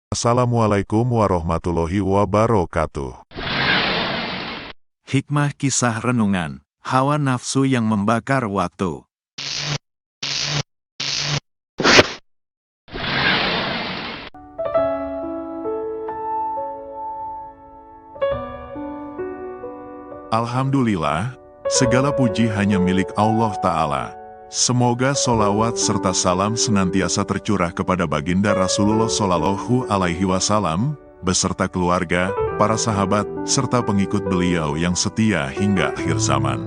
Assalamualaikum warahmatullahi wabarakatuh. Hikmah kisah renungan, hawa nafsu yang membakar waktu. Alhamdulillah, segala puji hanya milik Allah Ta'ala. Semoga solawat serta salam senantiasa tercurah kepada baginda Rasulullah Shallallahu Alaihi Wasallam, beserta keluarga, para sahabat, serta pengikut beliau yang setia hingga akhir zaman.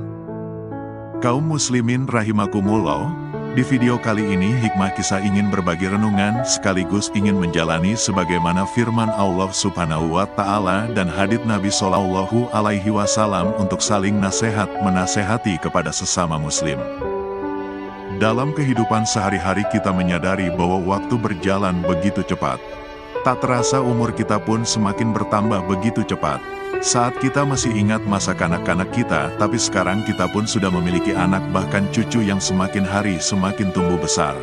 Kaum muslimin rahimakumullah, di video kali ini Hikmah Kisah ingin berbagi renungan sekaligus ingin menjalani sebagaimana firman Allah Subhanahu wa Ta'ala dan hadits Nabi Shallallahu Alaihi Wasallam untuk saling menasehati kepada sesama muslim. Dalam kehidupan sehari-hari kita menyadari bahwa waktu berjalan begitu cepat. Tak terasa umur kita pun semakin bertambah begitu cepat. Saat kita masih ingat masa kanak-kanak kita, tapi sekarang kita pun sudah memiliki anak bahkan cucu yang semakin hari semakin tumbuh besar.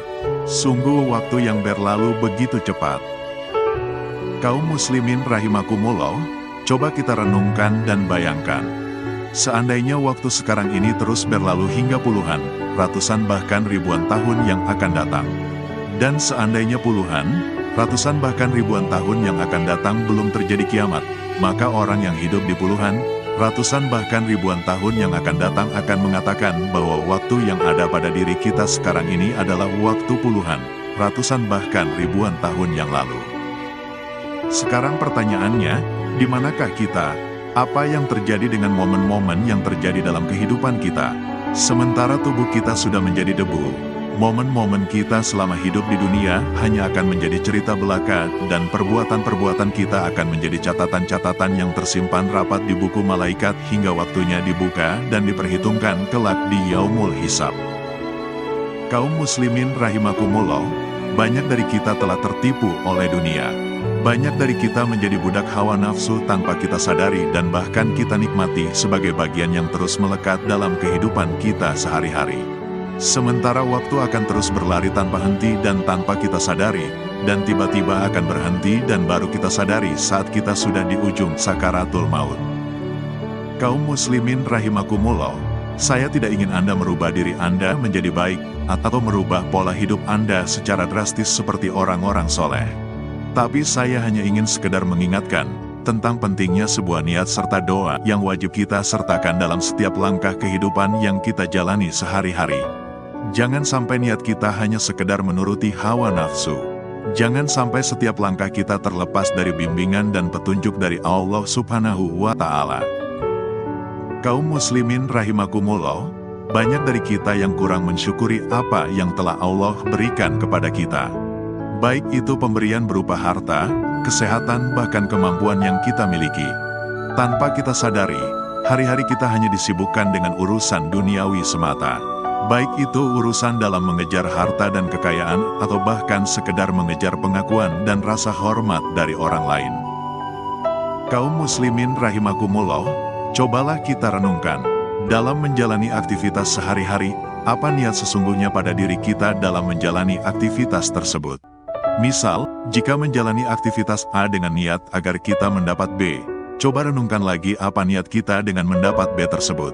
Sungguh waktu yang berlalu begitu cepat. Kaum muslimin rahimakumullah, coba kita renungkan dan bayangkan. Seandainya waktu sekarang ini terus berlalu hingga puluhan, ratusan bahkan ribuan tahun yang akan datang. Dan seandainya puluhan, ratusan bahkan ribuan tahun yang akan datang belum terjadi kiamat, maka orang yang hidup di puluhan, ratusan bahkan ribuan tahun yang akan datang akan mengatakan bahwa waktu yang ada pada diri kita sekarang ini adalah waktu puluhan, ratusan bahkan ribuan tahun yang lalu. Sekarang pertanyaannya, di manakah kita? Apa yang terjadi dengan momen-momen yang terjadi dalam kehidupan kita? Sementara tubuh kita sudah menjadi debu, momen-momen kita selama hidup di dunia hanya akan menjadi cerita belaka dan perbuatan-perbuatan kita akan menjadi catatan-catatan yang tersimpan rapat di buku malaikat hingga waktunya dibuka dan diperhitungkan kelak di Yaumul Hisab. Kaum muslimin rahimakumullah, banyak dari kita telah tertipu oleh dunia. Banyak dari kita menjadi budak hawa nafsu tanpa kita sadari dan bahkan kita nikmati sebagai bagian yang terus melekat dalam kehidupan kita sehari-hari. Sementara waktu akan terus berlari tanpa henti dan tanpa kita sadari, dan tiba-tiba akan berhenti dan baru kita sadari saat kita sudah di ujung sakaratul maut. Kaum muslimin rahimakumullah, saya tidak ingin Anda merubah diri Anda menjadi baik, atau merubah pola hidup Anda secara drastis seperti orang-orang soleh. Tapi saya hanya ingin sekedar mengingatkan tentang pentingnya sebuah niat serta doa yang wajib kita sertakan dalam setiap langkah kehidupan yang kita jalani sehari-hari. Jangan sampai niat kita hanya sekedar menuruti hawa nafsu. Jangan sampai setiap langkah kita terlepas dari bimbingan dan petunjuk dari Allah Subhanahu wa Ta'ala. Kaum muslimin rahimakumullah, banyak dari kita yang kurang mensyukuri apa yang telah Allah berikan kepada kita. Baik itu pemberian berupa harta, kesehatan, bahkan kemampuan yang kita miliki. Tanpa kita sadari, hari-hari kita hanya disibukkan dengan urusan duniawi semata. Baik itu urusan dalam mengejar harta dan kekayaan, atau bahkan sekedar mengejar pengakuan dan rasa hormat dari orang lain. Kaum muslimin rahimakumullah, cobalah kita renungkan. Dalam menjalani aktivitas sehari-hari, apa niat sesungguhnya pada diri kita dalam menjalani aktivitas tersebut? Misal, jika menjalani aktivitas A dengan niat agar kita mendapat B, coba renungkan lagi apa niat kita dengan mendapat B tersebut.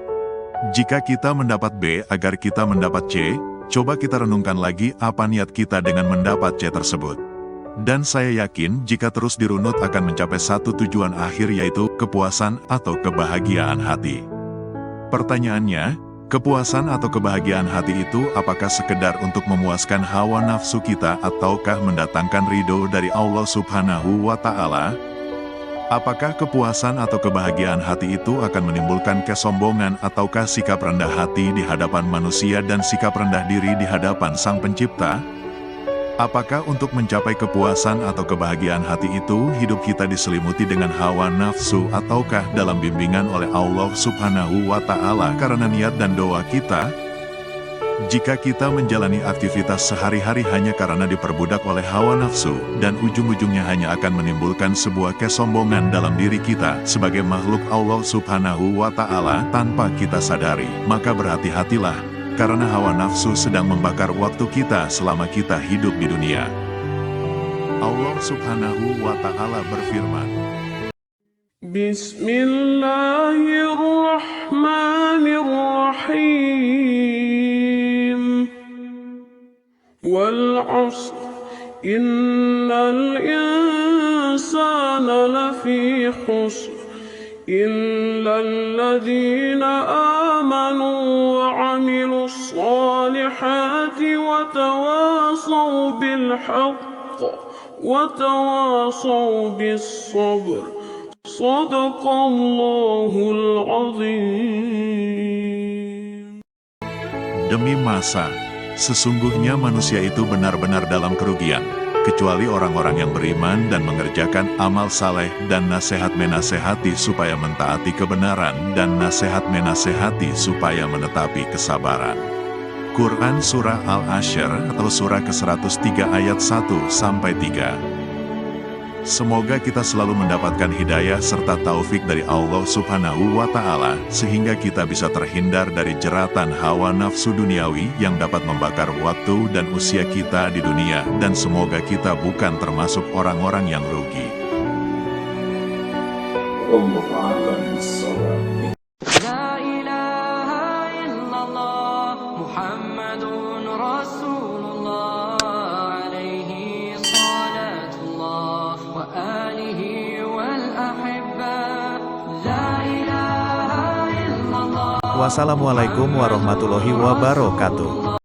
Jika kita mendapat B agar kita mendapat C, coba kita renungkan lagi apa niat kita dengan mendapat C tersebut. Dan saya yakin jika terus dirunut akan mencapai satu tujuan akhir yaitu kepuasan atau kebahagiaan hati. Pertanyaannya, kepuasan atau kebahagiaan hati itu apakah sekedar untuk memuaskan hawa nafsu kita ataukah mendatangkan ridho dari Allah Subhanahu wa Ta'ala? Apakah kepuasan atau kebahagiaan hati itu akan menimbulkan kesombongan ataukah sikap rendah hati di hadapan manusia dan sikap rendah diri di hadapan Sang Pencipta? Apakah untuk mencapai kepuasan atau kebahagiaan hati itu, hidup kita diselimuti dengan hawa nafsu ataukah dalam bimbingan oleh Allah Subhanahu wa Ta'ala karena niat dan doa kita? Jika kita menjalani aktivitas sehari-hari hanya karena diperbudak oleh hawa nafsu, dan ujung-ujungnya hanya akan menimbulkan sebuah kesombongan dalam diri kita sebagai makhluk Allah Subhanahu wa Ta'ala tanpa kita sadari, maka berhati-hatilah. Karena hawa nafsu sedang membakar waktu kita selama kita hidup di dunia. Allah Subhanahu wa Ta'ala berfirman, Bismillahirrahmanirrahim. Wal 'ashr, innal insana lafi khusr, illal ladzina amanu wa 'amilus solihati wa tawasaw bil haqq wa tawasaw bis sabr. Shadaqallahul azim. demi masa, sesungguhnya manusia itu benar-benar dalam kerugian, kecuali orang-orang yang beriman dan mengerjakan amal saleh dan nasihat menasehati supaya mentaati kebenaran dan nasihat menasehati supaya menetapi kesabaran. Quran Surah Al-Ashr atau Surah ke-103 ayat 1-3. Semoga kita selalu mendapatkan hidayah serta taufik dari Allah Subhanahu wa Ta'ala, sehingga kita bisa terhindar dari jeratan hawa nafsu duniawi yang dapat membakar waktu dan usia kita di dunia, dan semoga kita bukan termasuk orang-orang yang rugi. La ilaha illallah Muhammadun Rasulullah alaihi salatullah wa alihi wal ahibba. La ilaha illallah. Wassalamualaikum warahmatullahi wabarakatuh.